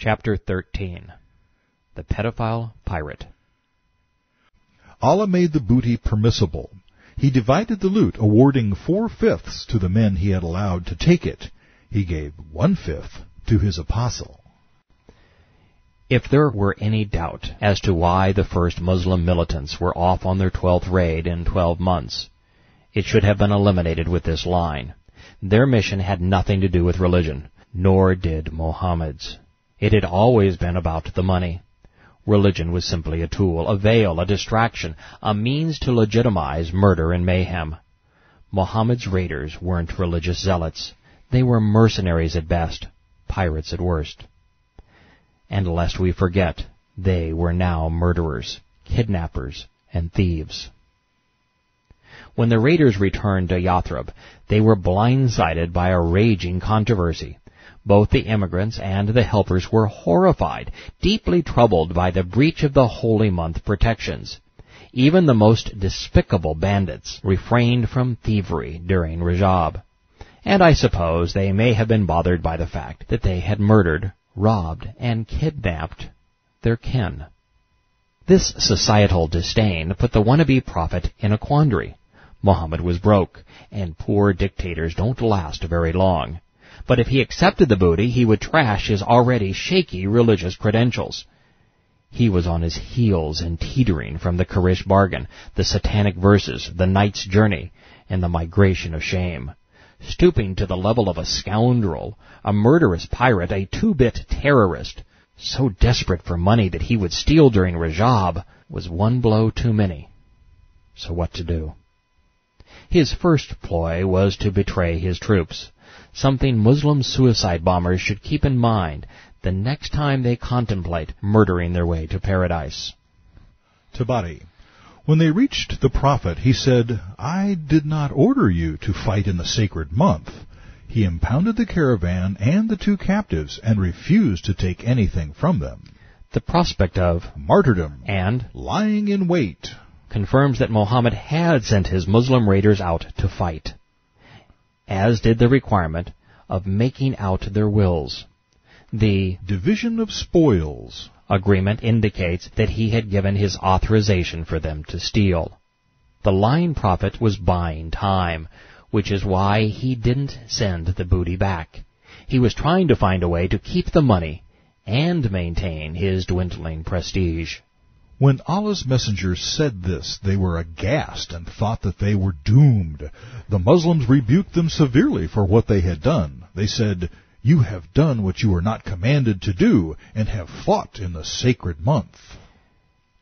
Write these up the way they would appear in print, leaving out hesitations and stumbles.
Chapter 13. The Paedophile Pirate. Allah made the booty permissible. He divided the loot, awarding 4/5 to the men he had allowed to take it. He gave 1/5 to his apostle. If there were any doubt as to why the first Muslim militants were off on their 12th raid in 12 months, it should have been eliminated with this line. Their mission had nothing to do with religion, nor did Mohammed's. It had always been about the money. Religion was simply a tool, a veil, a distraction, a means to legitimize murder and mayhem. Mohammed's raiders weren't religious zealots. They were mercenaries at best, pirates at worst. And lest we forget, they were now murderers, kidnappers, and thieves. When the raiders returned to Yathrib, they were blindsided by a raging controversy. Both the immigrants and the helpers were horrified, deeply troubled by the breach of the holy month protections. Even the most despicable bandits refrained from thievery during Rejab. And I suppose they may have been bothered by the fact that they had murdered, robbed, and kidnapped their kin. This societal disdain put the wannabe prophet in a quandary. Mohammed was broke, and poor dictators don't last very long. But if he accepted the booty, he would trash his already shaky religious credentials. He was on his heels and teetering from the Quraysh bargain, the satanic verses, the knight's journey, and the migration of shame. Stooping to the level of a scoundrel, a murderous pirate, a two-bit terrorist, so desperate for money that he would steal during Rejab, was one blow too many. So what to do? His first ploy was to betray his troops, something Muslim suicide bombers should keep in mind the next time they contemplate murdering their way to paradise. Tabari. When they reached the prophet, he said, "I did not order you to fight in the sacred month." He impounded the caravan and the 2 captives and refused to take anything from them. The prospect of martyrdom and lying in wait confirms that Mohammed had sent his Muslim raiders out to fight, as did the requirement of making out their wills. The division of spoils agreement indicates that he had given his authorization for them to steal. The lying prophet was buying time, which is why he didn't send the booty back. He was trying to find a way to keep the money and maintain his dwindling prestige. When Allah's messengers said this, they were aghast and thought that they were doomed. The Muslims rebuked them severely for what they had done. They said, "You have done what you were not commanded to do, and have fought in the sacred month."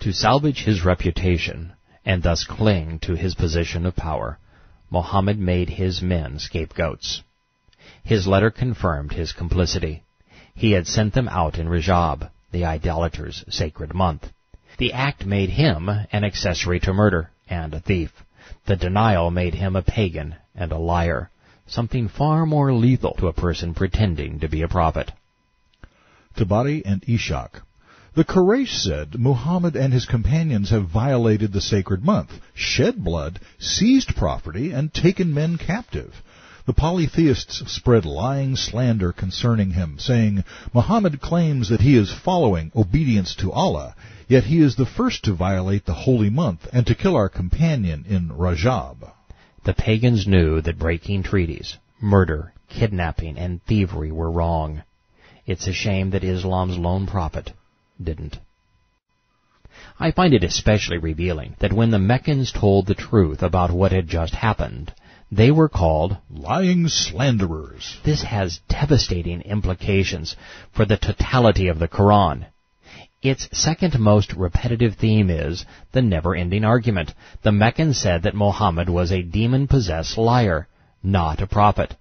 To salvage his reputation, and thus cling to his position of power, Mohammed made his men scapegoats. His letter confirmed his complicity. He had sent them out in Rejab, the idolaters' sacred month. The act made him an accessory to murder and a thief. The denial made him a pagan and a liar, something far more lethal to a person pretending to be a prophet. Tabari and Ishaq. The Quraysh said, "Muhammad and his companions have violated the sacred month, shed blood, seized property, and taken men captive." The polytheists spread lying slander concerning him, saying, "Muhammad claims that he is following obedience to Allah, yet he is the first to violate the holy month and to kill our companion in Rejab." The pagans knew that breaking treaties, murder, kidnapping, and thievery were wrong. It's a shame that Islam's lone prophet didn't. I find it especially revealing that when the Meccans told the truth about what had just happened, they were called lying slanderers. This has devastating implications for the totality of the Koran. Its second most repetitive theme is the never-ending argument. The Meccans said that Mohammed was a demon-possessed liar, not a prophet.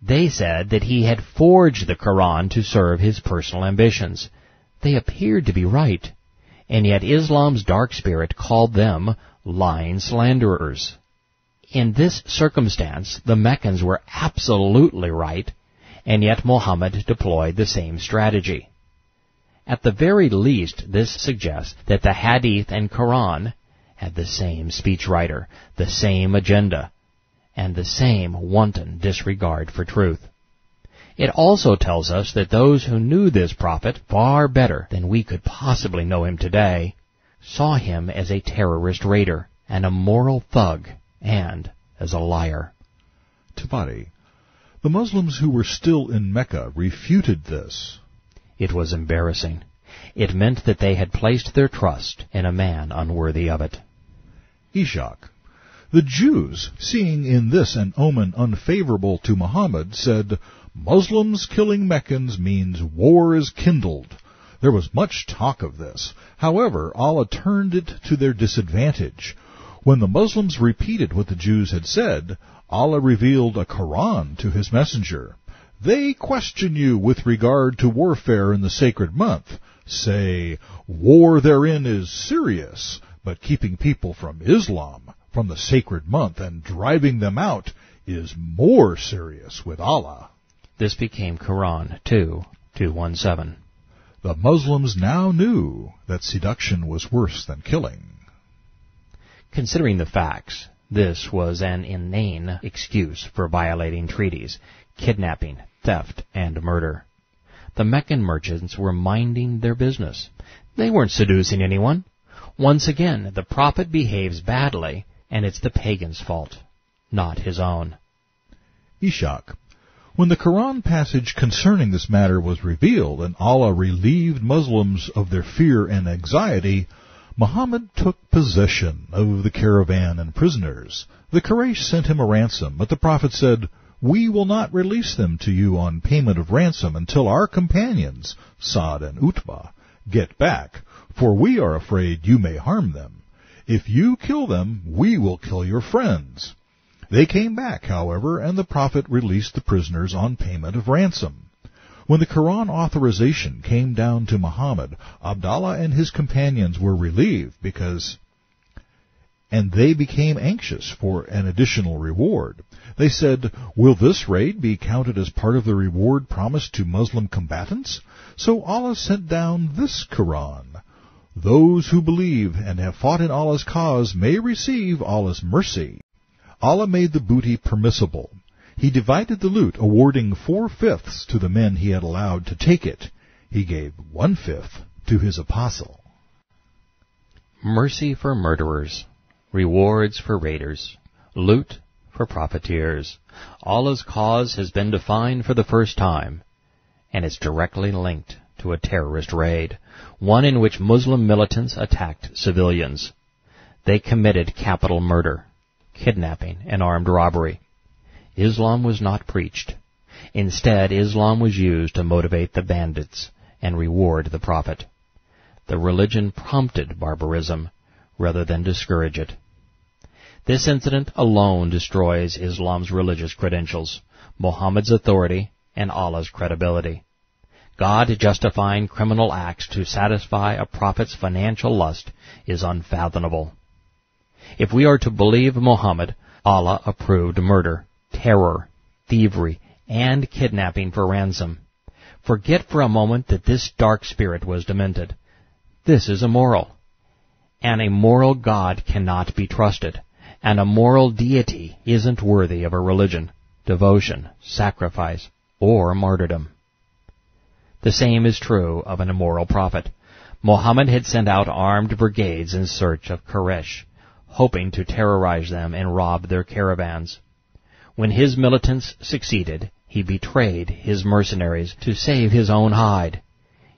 They said that he had forged the Koran to serve his personal ambitions. They appeared to be right, and yet Islam's dark spirit called them lying slanderers. In this circumstance, the Meccans were absolutely right, and yet Mohammed deployed the same strategy. At the very least, this suggests that the Hadith and Quran had the same speechwriter, the same agenda, and the same wanton disregard for truth. It also tells us that those who knew this prophet far better than we could possibly know him today saw him as a terrorist raider and a moral thug and as a liar. Tabari, the Muslims who were still in Mecca refuted this. It was embarrassing. It meant that they had placed their trust in a man unworthy of it. Ishaq, the Jews, seeing in this an omen unfavorable to Muhammad, said, "Muslims killing Meccans means war is kindled." There was much talk of this. However, Allah turned it to their disadvantage. When the Muslims repeated what the Jews had said, Allah revealed a Koran to his messenger. They question you with regard to warfare in the sacred month. Say, war therein is serious, but keeping people from Islam, from the sacred month, and driving them out is more serious with Allah. This became Quran 2:217. The Muslims now knew that seduction was worse than killing. Considering the facts, this was an inane excuse for violating treaties, kidnapping, theft, and murder. The Meccan merchants were minding their business. They weren't seducing anyone. Once again, the prophet behaves badly, and it's the pagan's fault, not his own. Ishaq, when the Quran passage concerning this matter was revealed and Allah relieved Muslims of their fear and anxiety, Muhammad took possession of the caravan and prisoners. The Quraysh sent him a ransom, but the prophet said, "We will not release them to you on payment of ransom until our companions, Sa'd and Utbah, get back, for we are afraid you may harm them. If you kill them, we will kill your friends." They came back, however, and the prophet released the prisoners on payment of ransom. When the Quran authorization came down to Muhammad, Abdallah and his companions were relieved and they became anxious for an additional reward. They said, "Will this raid be counted as part of the reward promised to Muslim combatants?" So Allah sent down this Quran. Those who believe and have fought in Allah's cause may receive Allah's mercy. Allah made the booty permissible. He divided the loot, awarding 4/5 to the men he had allowed to take it. He gave 1/5 to his apostle. Mercy for murderers, rewards for raiders, loot for profiteers. Allah's cause has been defined for the first time, and it's directly linked to a terrorist raid, one in which Muslim militants attacked civilians. They committed capital murder, kidnapping, and armed robbery. Islam was not preached. Instead, Islam was used to motivate the bandits and reward the prophet. The religion prompted barbarism rather than discourage it. This incident alone destroys Islam's religious credentials, Muhammad's authority, and Allah's credibility. God justifying criminal acts to satisfy a prophet's financial lust is unfathomable. If we are to believe Muhammad, Allah approved murder, terror, thievery, and kidnapping for ransom. Forget for a moment that this dark spirit was demented. This is immoral. An immoral God cannot be trusted. An immoral deity isn't worthy of a religion, devotion, sacrifice, or martyrdom. The same is true of an immoral prophet. Muhammad had sent out armed brigades in search of Quraysh, hoping to terrorize them and rob their caravans. When his militants succeeded, he betrayed his mercenaries to save his own hide,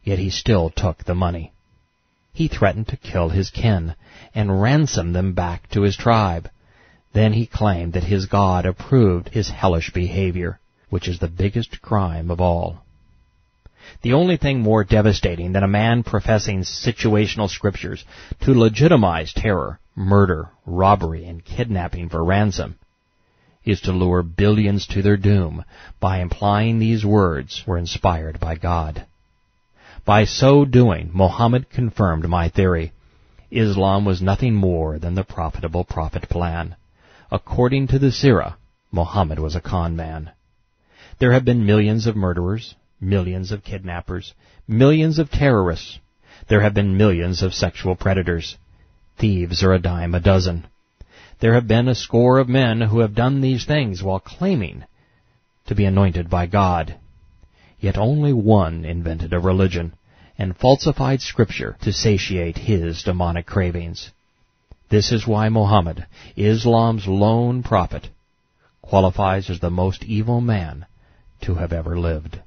yet he still took the money. He threatened to kill his kin and ransom them back to his tribe. Then he claimed that his God approved his hellish behavior, which is the biggest crime of all. The only thing more devastating than a man professing situational scriptures to legitimize terror, murder, robbery, and kidnapping for ransom is to lure billions to their doom by implying these words were inspired by God. By so doing, Muhammad confirmed my theory. Islam was nothing more than the profitable prophet plan. According to the Sirah, Mohammed was a con man. There have been millions of murderers, millions of kidnappers, millions of terrorists. There have been millions of sexual predators. Thieves are a dime a dozen. There have been a score of men who have done these things while claiming to be anointed by God. Yet only one invented a religion and falsified Scripture to satiate his demonic cravings. This is why Mohammed, Islam's lone prophet, qualifies as the most evil man to have ever lived.